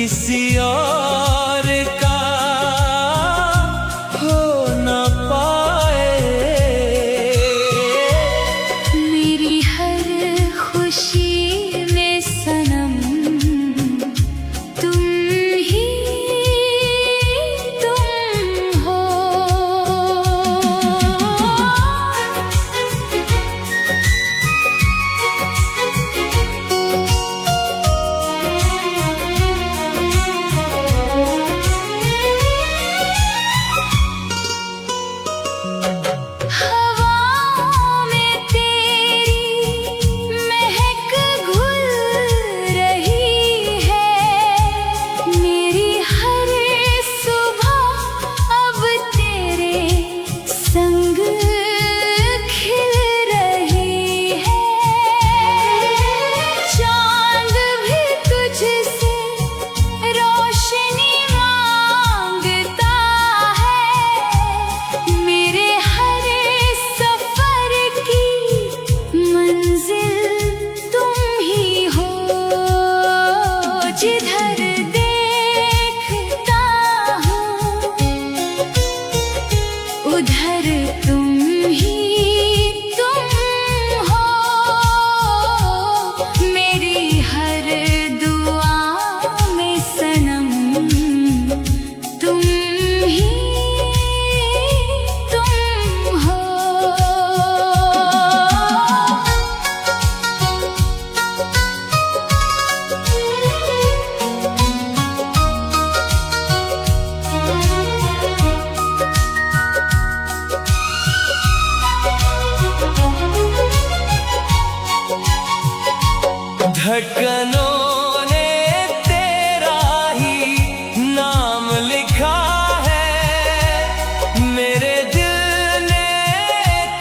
किसी और का हो न पाए। मेरी हर खुशी में सनम तुम ही तुम हो। हवाओं में तेरी महक घुल रही है। मेरी हर सुबह अब तेरे संग खिल रही है। चांद भी तुझसे रोशनी मांगता है। मेरे हर सफर की मंजिल तुम ही हो। जिधर देखता हूँ उधर तुम ही तुम हो। मेरी हर दुआ में सनम तुम ही तुम हो। धड़कनों ने तेरा ही नाम लिखा है। मेरे दिल ने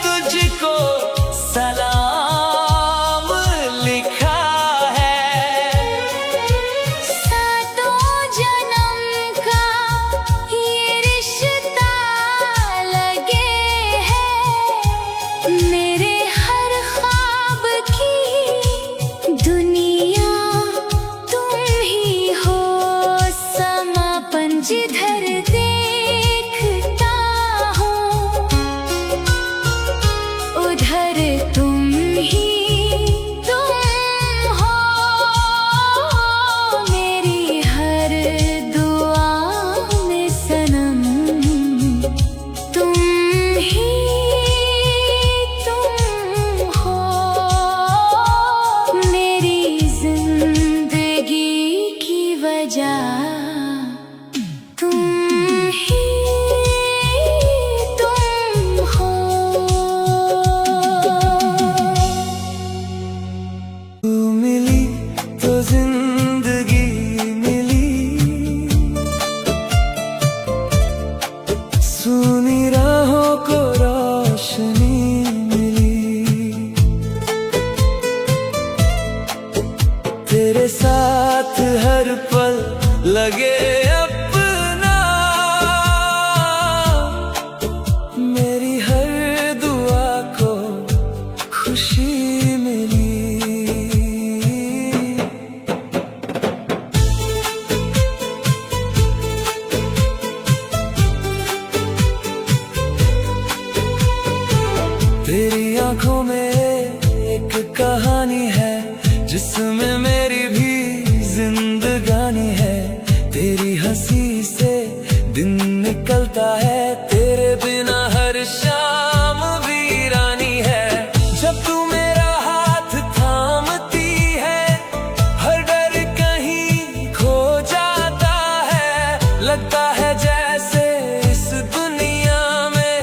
तुझको सलाम लिखा है। सातों जन्म का ये रिश्ता लगे है। मेरे हर ख्वाब की दुनिया तुम ही हो। समापन जिधर देखता हूँ उधर तुम ही तुम हो। मेरी हर दुआ में सनम तुम ही तुम हो। मेरी जिंदगी की वजह तुम ही तुम हो। तू मिली तो जिंदगी मिली, सुनी राहों को रोशनी मिली। तेरे साथ हर पल लगे अपना। मेरी हर दुआ को खुशी मिली। तेरी आंखों में एक कहानी है जिसमें मेरी भी जिंदगानी है। तेरी हंसी से दिन निकलता है। तेरे बिना हर शाम वीरानी है। जब तू मेरा हाथ थामती है हर डर कहीं खो जाता है। लगता है जैसे इस दुनिया में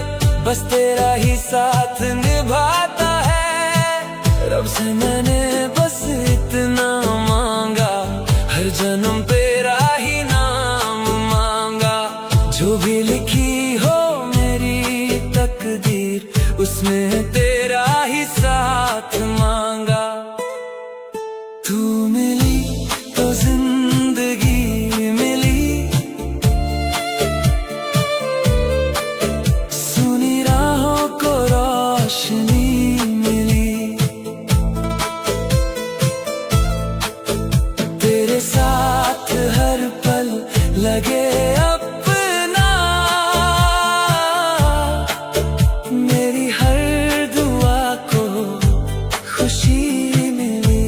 बस तेरा ही साथ निभाता है। रब से मैंने बस इतना मांगा, हर जन्म तेरा ही नाम मांगा। जो भी लिखी हो मेरी तकदीर उसमें तेरा ही साथ मांगा। तू मिली तो जिंदगी मिली, सुनी राहों को रोशनी मिली। मिली।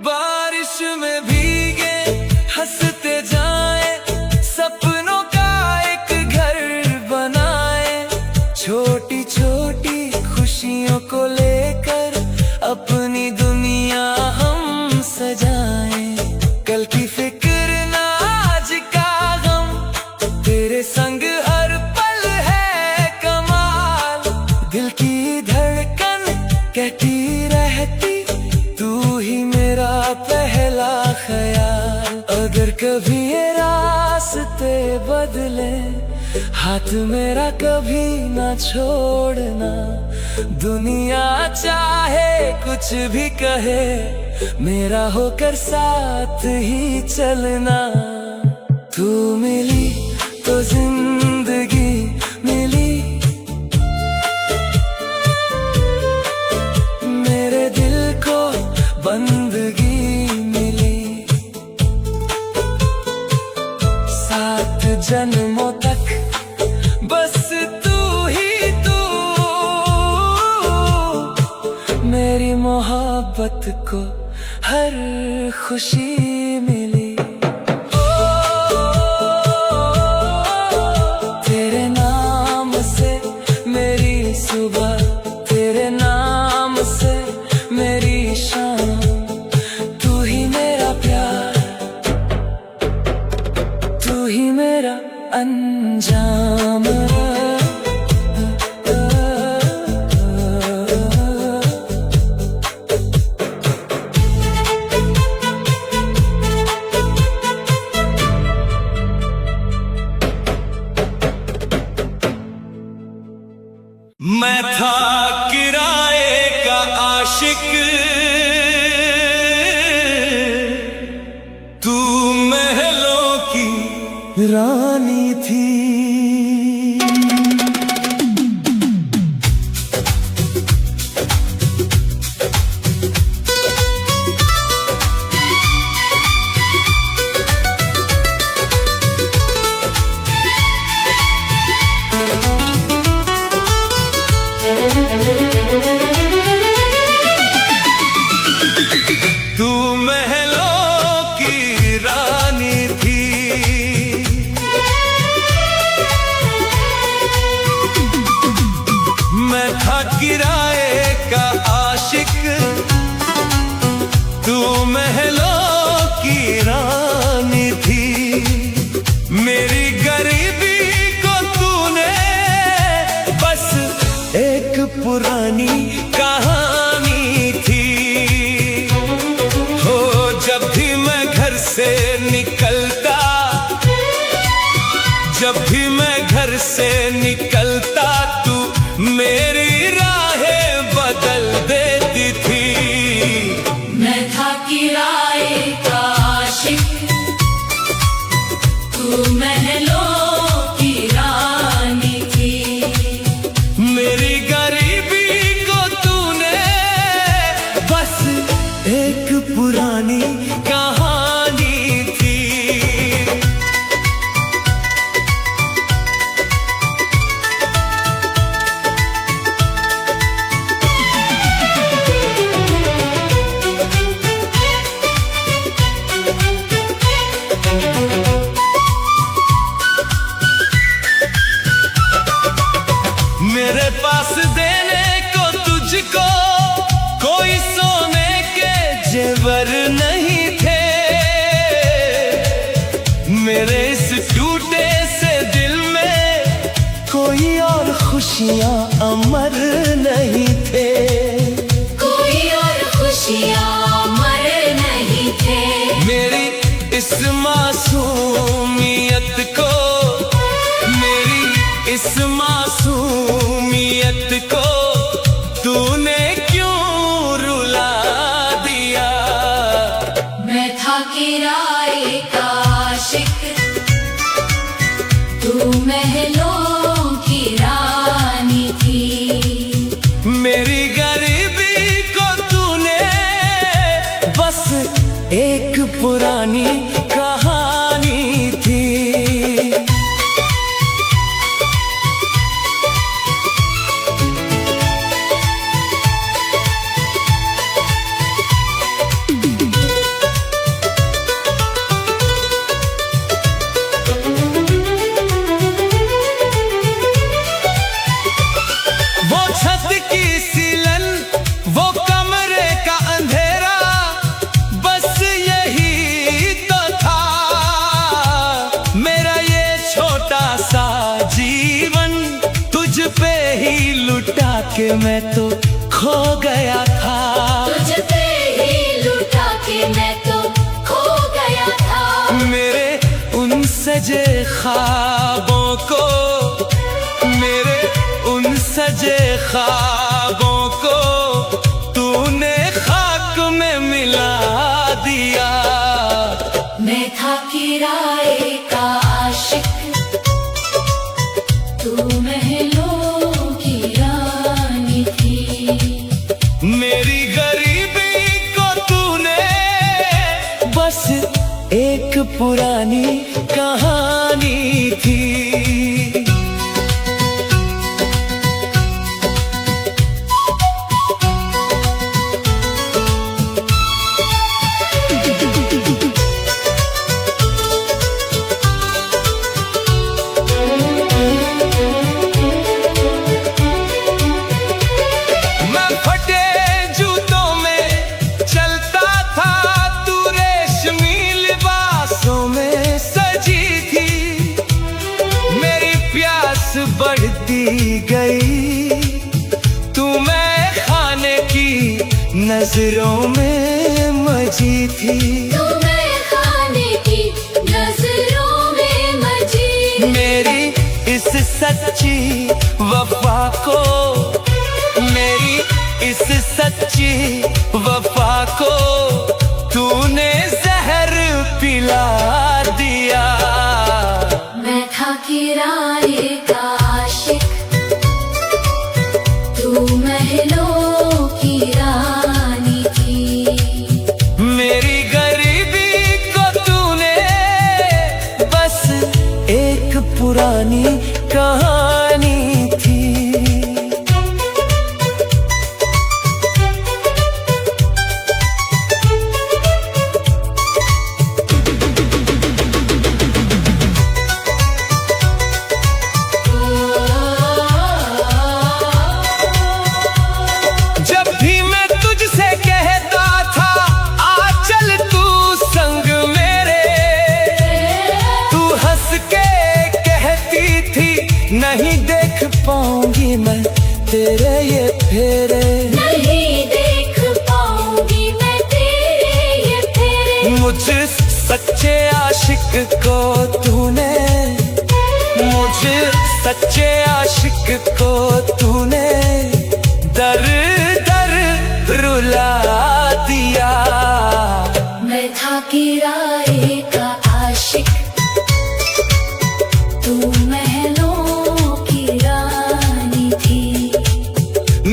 बारिश में भीगे हंसते जाएं, सपनों का एक घर बनाएं, छोटी छोटी खुशियों को लेकर अपनी दुनिया हम सजाएं। कल की फिक्र ना आज का गम, तेरे संग हर पल है कमाल। दिल की धड़कन कहती रहती, तू ही मेरा पहला ख्याल। अगर कभी ये रास्ते बदले, हाथ मेरा कभी ना छोड़ना। दुनिया चाहे कुछ भी कहे, मेरा होकर साथ ही चलना। तू मिली तो जिंदगी मिली, मेरे दिल को बंदगी मिली। 7 जन्मों तक बस तू ही तू, मेरी मोहब्बत को हर खुशी मिली। तेरे नाम से मेरी सुबह, तेरे नाम से मेरी शाम, तू ही मेरा प्यार, तू ही मेरा अंजाम। मैं था किराए का आशिक, तू महलों की रानी थी। तू महलों की रानी थी, मैं था किराए का आशिक, तू महलों की रानी थी। मेरी गरीबी को तूने बस एक पुरानी कहानी थी। हो जब भी मैं घर से निकलता, जब भी मैं घर से निकलता, तू मेरी राहें बदल देती थी। मैं था किराए का आशिक, तू महलों की रानी थी। मेरी गरीबी को तूने बस एक पुरानी कहानी थी। मेरे पास देने को तुझको कोई सोने के जेवर नहीं थे, मेरे इस टूटे से दिल में कोई और खुशियाँ अमर नहीं थे। कोई और खुशियाँ मर नहीं थे। मेरी इस मासूमियत को, मेरी इस मासूमियत को तूने क्यों रुला दिया। मैं था किराए का आशिक, तू महलों की रानी थी। मेरी गरीबी को तूने बस एक पुरानी कहानी थी। वो छत की सीलन, वो कमरे का अंधेरा, बस यही तो था मेरा ये छोटा सा जीवन। तुझ पे ही लुटा के मैं तो खो गया था। तुझ पे ही लुटा के मैं तो खो गया था। मेरे उन सजे ख्वाबों को, मेरे उन सजे ख्वाबों को तूने खाक में मिला दिया। मैं था किराए का आशिक, तू महलों की रानी थी। मेरी गरीबी को तूने बस एक पुरानी कहानी थी। मैं फटे जूतों में चलता था, तू रेशमी लिबासों में सजी थी। मेरी प्यास बढ़ती गई, तू मैं खाने की नजरों में मजी थी। तू मैं खाने की नजरों में मजी। मेरी इस सच्ची वफा को, मेरी इस सच्ची वफा को तूने जहर पिला दिया। मैं था किराए का आशिक, तू महलों की रानी थी। मेरी गरीबी को तूने बस एक पुरानी कहानी थी। जब भी मैं तुझसे कहता था आ चल तू संग मेरे, तू हंस के कहती थी नहीं देख पाऊंगी मैं तेरे ये फेरे। नहीं देख पाऊंगी मैं तेरे ये फेरे। मुझ सच्चे आशिक को तूने, मुझ सच्चे आशिक को तूने दर दर रुला दिया। मैं था किराए का आशिक, तू महलों की रानी थी।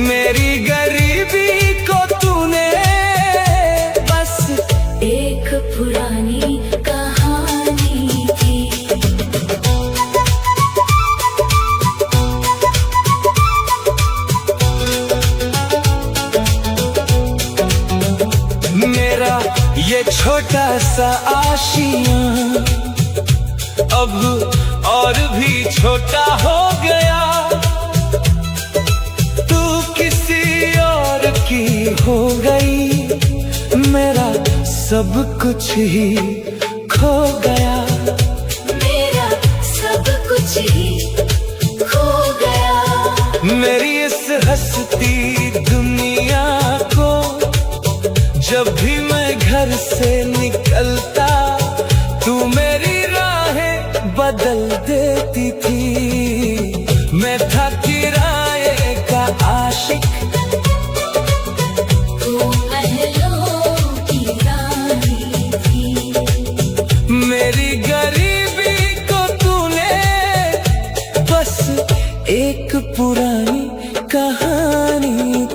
मेरी गरीबी को तूने बस एक पुरानी कहानी थी। मेरा ये छोटा सा आशियां अब और भी छोटा हो गया। तू किसी और की हो गई, मेरा सब कुछ ही खो गया। मेरा सब कुछ ही खो गया। मेरी इस हंसती दुनिया को जब भी मैं घर से निकलता, तू मेरी राहें बदल देती थी। मैं था किराए का आशिक, तू महलों की रानी थी। मेरी गरीबी को तूने बस एक पुरानी कहानी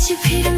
आज फिर